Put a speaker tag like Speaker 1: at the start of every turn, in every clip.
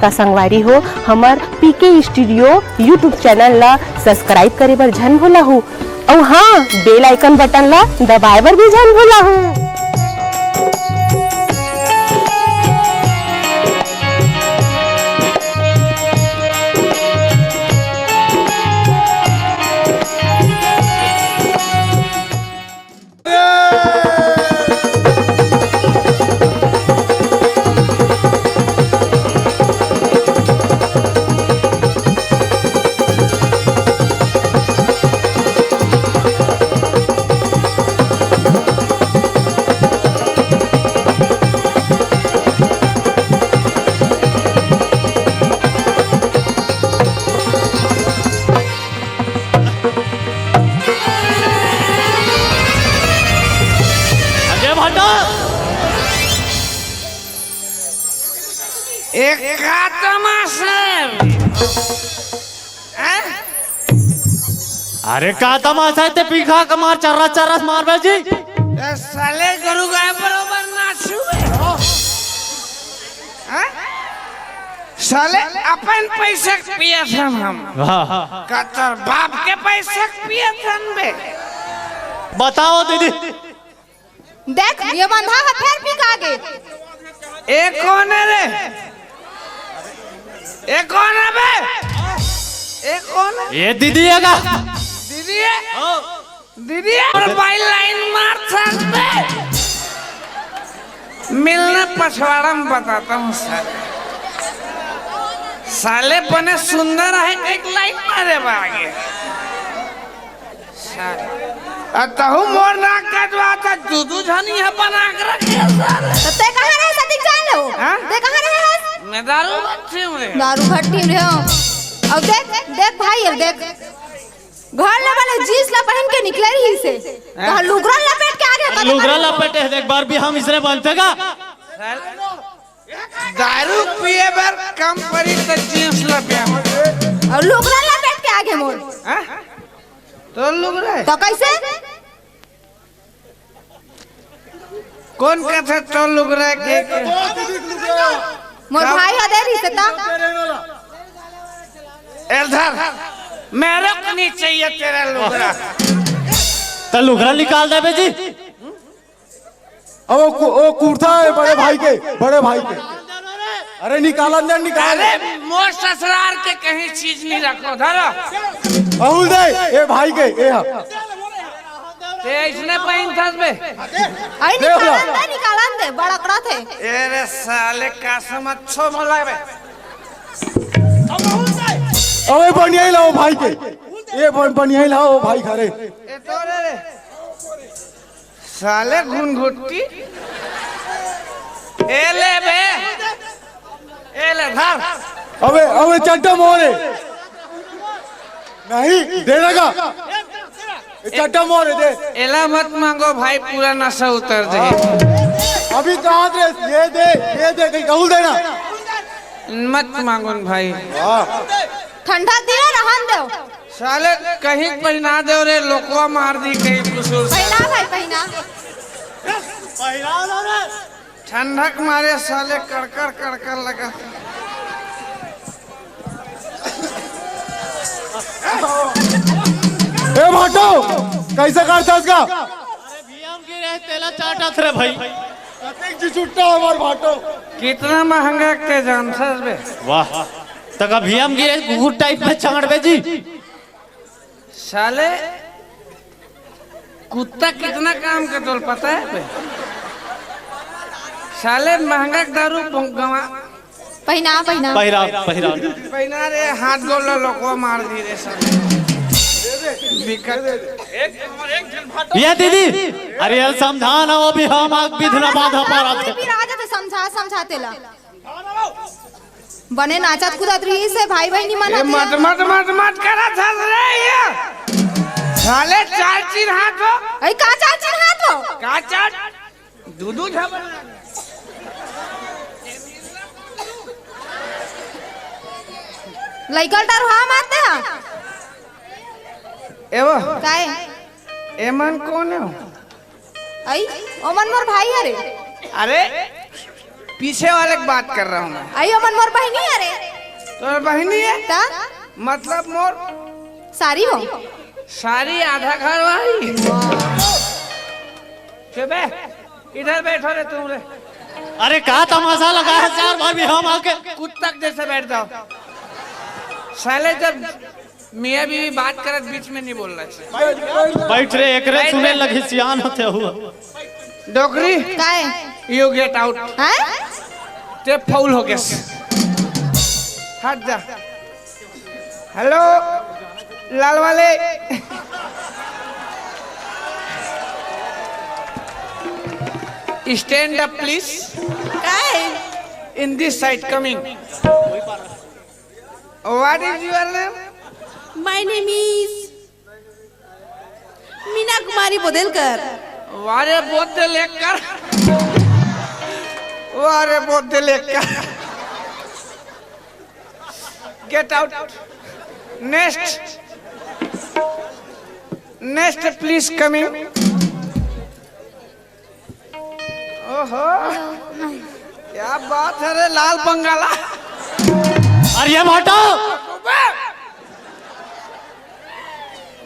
Speaker 1: ता संगवारी हो हमर पीके स्टूडियो यूट्यूब चैनल ला सब्सक्राइब करे बर झन भूला हो और हाँ बेल आइकन बटन ला दबाए बर भी झन भूला हो।
Speaker 2: अरे का तमाशा है ते पीखा कमार चर्रा चर्रा मार बेजी
Speaker 3: साले गरु गाय बरोबर नाचू साले अपन पैसे पिए थन हम कतर बाप के पैसे पिए थन बे।
Speaker 2: बताओ दीदी
Speaker 4: देख ये बंधा है फिर पीका गे
Speaker 3: एक कौन है रे एक कौन है बे एक कौन है
Speaker 2: ये दीदी है का
Speaker 3: दीदी है दीदी है और बाई लाइन मार सकते मिलने पछवाड़ा में बताता हूँ साले साले बने सुंदर है एक लाइन मारे आगे अतहु मोर ना कटवा था दूधू झनी है बना के रखे साले
Speaker 4: तो ते कहां रहे सती जान लो ते कहां रहे
Speaker 3: मैं दारू भट्टी में
Speaker 4: दारू भट्टी में हो अब देख देख भाई अब देख घर ले वाले जींस ला पहन के निकले रही से कहा लुगरा लपेट के आ गया
Speaker 2: लुगरा लपेटे एक बार भी हम इसने बनतेगा
Speaker 3: दारू पिए बार कम पड़ी तो जींस लपेट
Speaker 4: और लुगरा लपेट के आ गए मोर
Speaker 3: तो लुगरा
Speaker 4: तो कैसे
Speaker 3: कौन कहता तो लुगरा के
Speaker 4: मोर भाई है दे रही से ता
Speaker 3: एलधर मेरे को नहीं चाहिए तेरा लुगरा
Speaker 2: तो लुगरा निकाल दे बेजी
Speaker 5: अब वो कुर्ता है बड़े भाई के अरे निकाल अंदर निकाल
Speaker 3: अरे मोर ससुराल के कहीं चीज नहीं रखो धरो
Speaker 5: बहुल दे ये भाई के ये
Speaker 3: ते इसने पहन था बे
Speaker 4: आई निकालन दे बड़ा कड़ा थे
Speaker 3: अरे साले का समझो मोला बे
Speaker 5: अबे बढ़िया ही लाओ भाई के ये बढ़िया ही लाओ भाई खरे
Speaker 3: ए तो रे साले घुनघुट्टी ए ले बे ए ले धर
Speaker 5: अबे चट्टा मोरे नहीं देना का चट्टा मोरे दे
Speaker 3: एला मत मांगो भाई पूरा नशा उतर दे
Speaker 5: अभी कहाँ दे ये दे कहीं कहूँ देना
Speaker 3: मत मांगो भाई
Speaker 4: ठंडा दिया रहन दो
Speaker 3: साले कहीं पहना दे रे लोकवा मार दी कहीं कुसूर
Speaker 4: पहना भाई पहना
Speaker 3: ठंडक मारे साले कड़कर लगा
Speaker 5: ए भाटो कैसे करता इसका
Speaker 2: अरे भीम की रहे तेला चाटा थे भाई
Speaker 5: कतेक जी छुट्टा हमार भाटो
Speaker 3: कितना महंगा के जानता बे
Speaker 2: वाह तक भीम की गुड़ टाइप में चाट बेजी
Speaker 3: साले कुत्ता कितना काम का तोल पता है बे साले महंगा दारू गवा
Speaker 4: पहना
Speaker 3: पहना रे हाथ गोला लोकवा मार दी रे साले
Speaker 2: ये दीदी अरे यार समझाना वो भी हम आग विधना बाधा पारा थे
Speaker 4: भी राजा तो समझाते ला बने नाचत कूदत रही से भाई बहनी
Speaker 3: मत करा था रे ये साले चार चीर हाथ हो
Speaker 4: अरे का चार चीर हाथ हो
Speaker 3: का चार दूधू झबर
Speaker 4: लइकल डर हुआ मारते हैं
Speaker 3: एवो
Speaker 4: काहे
Speaker 3: एमन कौन है
Speaker 4: आई ओमन मोर भाई है रे
Speaker 3: अरे पीछे वाले की बात कर रहा हूँ मैं।
Speaker 4: आई अमन मोर बहनी अरे
Speaker 3: तो बहनी है
Speaker 4: ता
Speaker 3: मतलब मोर
Speaker 4: सारी हो
Speaker 3: सारी आधा घर वाली। बे इधर बैठो रे तुम रे।
Speaker 2: अरे क्या तमाशा लगा है 4 बार भी हम आके
Speaker 3: कुत्तक जैसे बैठ जाओ साले। जब मियाँ बीवी बात करे बीच में नहीं बोलना चाहिए।
Speaker 2: बैठ रे एक रे सुने लगे सियान होते हुआ।
Speaker 3: डोकरी
Speaker 4: काय
Speaker 3: यू गेट आउट।
Speaker 4: हैं
Speaker 3: ते फाउल हो गया। हट जा। हेलो लाल वाले स्टैंड अप प्लीज
Speaker 4: काय
Speaker 3: in this side coming. What is your name?
Speaker 4: My name is Meena Kumari Bodelkar.
Speaker 3: वारे बोतल लेकर वारे बोतल लेकर get out. Next next please coming. ओहो क्या बात है रे लाल बंगाला।
Speaker 2: अरे ये भाटो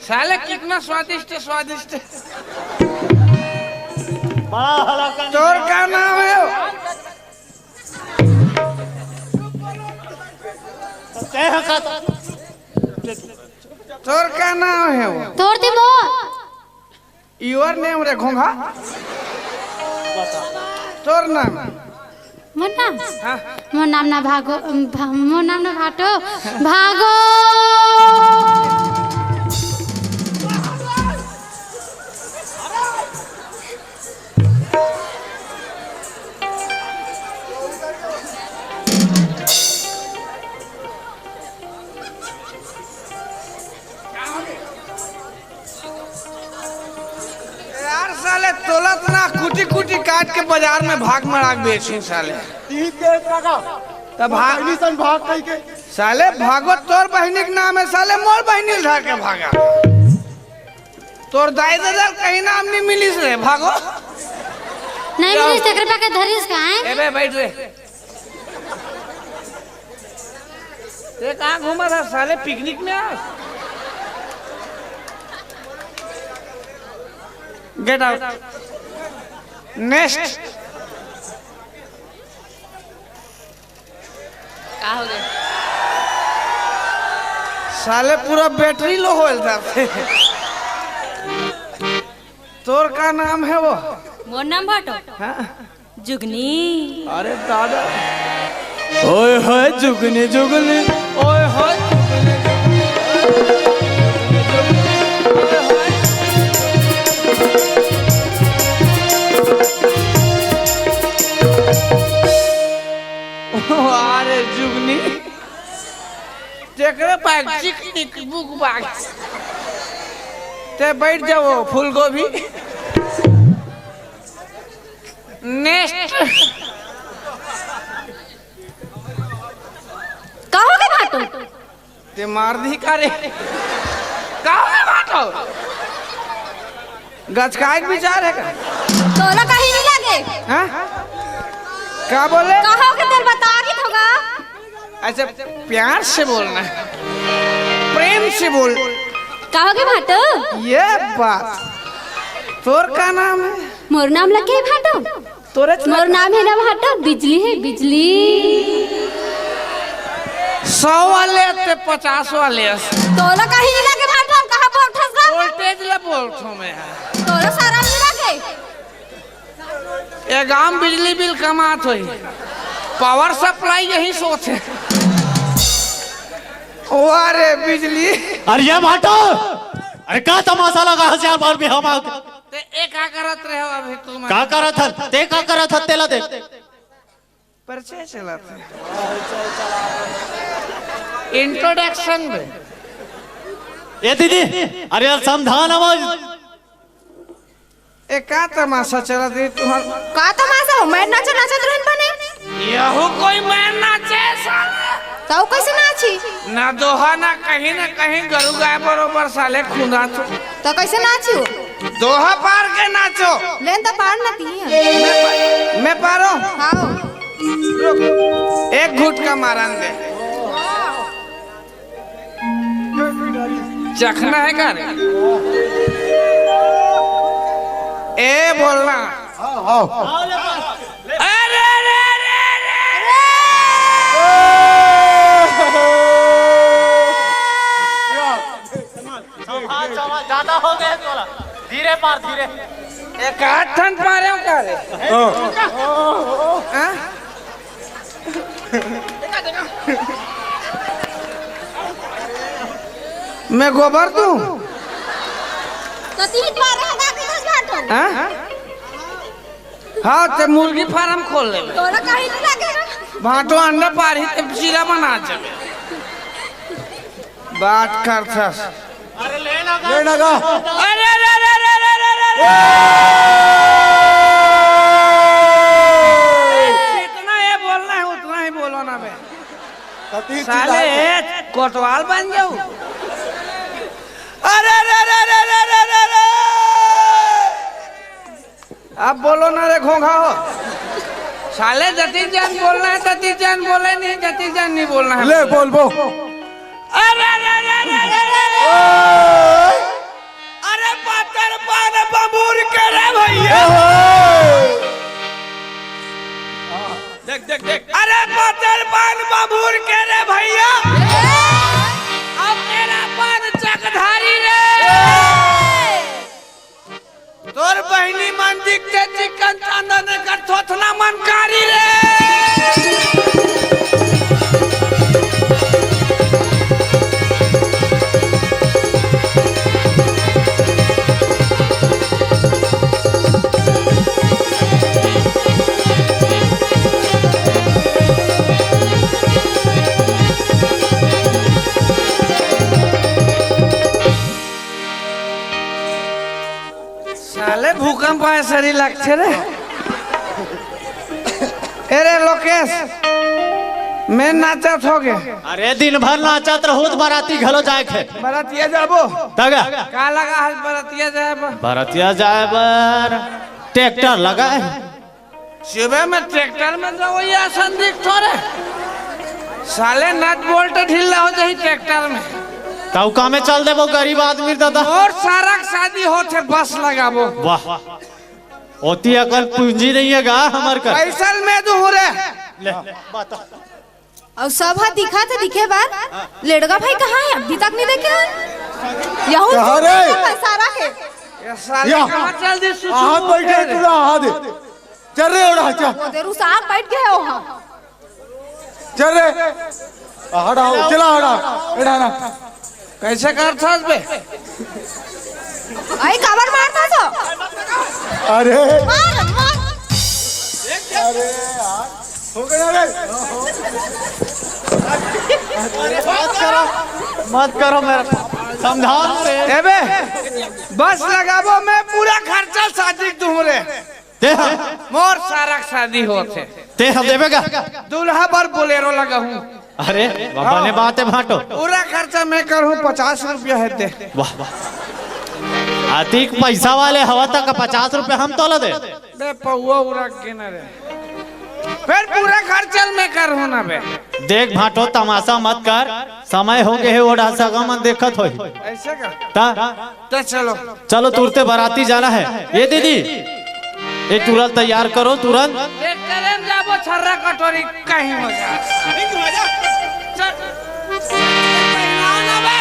Speaker 3: साले कितना स्वादिष्ट स्वादिष्ट।
Speaker 2: बड़ा हला कर
Speaker 3: तोर का नाम है? तोर का नाम है वो?
Speaker 6: तोड़ दी मो
Speaker 3: योर नेम रे घोंघा। तोर नाम?
Speaker 6: मोर नाम
Speaker 3: हाँ?
Speaker 6: मोर नाम ना भागो मोर नाम ना भाटो भागो।
Speaker 3: यार साले तोलत ना कुटी कुटी काट के बाजार में भाग मड़ा बेची साले। तब
Speaker 5: भाग कहीं के
Speaker 3: साले भागो तोर बहनी के नाम है साले मोर बहनी उठा के भागा। तोर दाई दादा कहीं नाम नहीं मिली रे भागो।
Speaker 6: नहीं मिली तेरे पे के धरिस का है।
Speaker 3: ए बे बैठ रे। ते कहाँ घूमा था साले पिकनिक में आ। Gate out. नेक्स्ट
Speaker 4: का हो गए
Speaker 3: साले पूरा बैटरी लो हो था। तोर का नाम है वो?
Speaker 1: मोर नाम भाटो
Speaker 3: हाँ?
Speaker 1: जुगनी।
Speaker 3: अरे दादा ओए होए जुगनी जुगनी ओए होए अरे जुगनी तेरे बैग चिक बुक बैग ते बैठ जाओ फूल गोभी। नेक्स्ट
Speaker 6: कहोगे भाटो
Speaker 3: ते मार दी करे कहोगे भाटो गचकाए के विचार है का?
Speaker 4: तोला कहीं नहीं लगे
Speaker 3: हाँ? क्या बोले?
Speaker 4: कहोगे तेरे बता के होगा।
Speaker 3: ऐसे प्यार से बोलना है प्रेम से बोल।
Speaker 6: कहोगे भाटो
Speaker 3: ये बात तोर का नाम है?
Speaker 6: मोर नाम लगे भाटो
Speaker 3: तोरे
Speaker 6: मोर नाम है ना भाटो बिजली है बिजली।
Speaker 3: 100 वाले ते 50 वाले
Speaker 4: तोला कहीं नहीं लगे भाटो कहां पर ठसगा।
Speaker 3: वोल्टेज ले बोलतो मैं।
Speaker 4: तोला सारा नहीं लगे।
Speaker 3: ये गांव बिजली बिल कमात होई पावर सप्लाई यही सोच है। अरे बिजली
Speaker 2: अरे ये भाटो अरे क्या तमाशा लगा है 4 बार भी हम आके
Speaker 3: ते एक का करत रहे हो अभी तुम?
Speaker 2: का करा था ते का करा था तेला देख
Speaker 3: परिचय चला था इंट्रोडक्शन में।
Speaker 2: ये दीदी अरे यार समझान आवाज
Speaker 3: एक का तमाशा चला दी तुम्हार?
Speaker 4: का तमाशा हो मैं नाच नाचत रहन बने।
Speaker 3: यहू कोई मैं नाचे साले
Speaker 4: तो कैसे नाची
Speaker 3: ना दोहा ना कहीं गरु गाय बरोबर साले खुदा
Speaker 4: तो कैसे नाची हो?
Speaker 3: दोहा पार के नाचो।
Speaker 4: लेन तो पार ना ती
Speaker 3: मैं पारो
Speaker 4: हां
Speaker 3: रुक, एक घूट का मारन दे। चखना है क्या रे? ए बोलना।
Speaker 5: हाँ
Speaker 3: अरे रे रे रे
Speaker 2: ज्यादा हो गए थोड़ा धीरे पार धीरे।
Speaker 3: एक हाथ ठन पारे हो क्या रे? हाँ? मैं गोबर दूं? हाँ? हाँ तो मुर्गी फार्म खोल ले। भाटो अंडा पारी ते चीरा बना चले। बात कर थस।
Speaker 5: लेना का
Speaker 3: अरे रे रे रे रे रे रे जितना ये बोलना है उतना ही बोलो ना बे। साले कोतवाल बन जाओ। अरे रे रे रे रे रे रे रे अब बोलो ना रे घोंघा हो। साले जती जान बोलना है तती जान बोले नहीं, जती जान नहीं बोलना है।
Speaker 5: ले बोल बो।
Speaker 3: अरे रे रे रे रे रे अरे पातर पान बबूर के रे भैया। देख देख देख अरे पातर पान बबूर के रे भैया। अब तेरा पान चकधारी रे। तोर बहनी मन दिखते चिकन चांदन कर थोथना मनकारी रे। साले भूकंप आए सरी लगते रे। अरे लोकेश मैं नाचत हो गए।
Speaker 2: अरे दिन भर नाचत रहो बाराती घलो जाए थे।
Speaker 3: बरातिया जाबो
Speaker 2: तगा
Speaker 3: का लगा है बरातिया जाबो?
Speaker 2: बारातिया जाए बर ट्रैक्टर लगा है।
Speaker 3: सुबह में ट्रैक्टर में जाओ या संदिग्ध थोड़े। साले नट बोल्ट ढीला हो जाही ट्रैक्टर में।
Speaker 2: ताऊ का में चल दे वो गरीब आदमी दादा।
Speaker 3: और सारा शादी होते बस लगाबो।
Speaker 2: वाह होती अकल पूंजी नहीं है गा हमार कर।
Speaker 3: पैसा में दू हो रे।
Speaker 2: ले बता
Speaker 4: और सब हाथ दिखा थे दिखे बात लड़का भाई कहाँ है अभी तक नहीं देखे। यहूं
Speaker 5: कहाँ रे?
Speaker 4: सारा के
Speaker 3: ये साले
Speaker 5: या।
Speaker 3: कहाँ चल दी सुसु
Speaker 5: हाथ बैठे तू हाथ चल रे उड़ा चल
Speaker 4: तेरू साहब बैठ गए हो वहाँ।
Speaker 5: चल रे हटाओ चला हटा एड़ा ना
Speaker 3: कैसे कर था बे?
Speaker 4: आई काबर मारता तो
Speaker 5: अरे
Speaker 4: मार मार
Speaker 5: अरे यार हो गया रे
Speaker 2: मत करो मेरा समझाओ रे।
Speaker 3: ए बे बस लगाबो मैं पूरा खर्चा शादी दूं रे।
Speaker 2: ते
Speaker 3: मोर सारा शादी होते।
Speaker 2: ते हम देवेगा।
Speaker 3: दूल्हा पर बोलेरो लगा हूँ।
Speaker 2: अरे बाबा ने बात है भाटो।
Speaker 3: पूरा खर्चा मैं करूँ 50 रुपया है दे।
Speaker 2: वाह वाह अतिक पैसा वाले हवा तक 50 रुपए हम तोला दे।
Speaker 3: बे पौवा उड़ा के न रे। फिर पूरा खर्चा मैं करूँ ना बे।
Speaker 2: देख भाटो तमाशा मत कर समय हो गए है ओढ़ा सगा मन देखत होई।
Speaker 3: ऐसे का
Speaker 2: ता
Speaker 3: तो चलो
Speaker 2: चलो तुरते बाराती जाना है। ये दीदी ये तुरंत तैयार करो तुरंत।
Speaker 3: एक ट्रेन जाबो छर्रा कटोरी कहीं हो जा। चल ना बे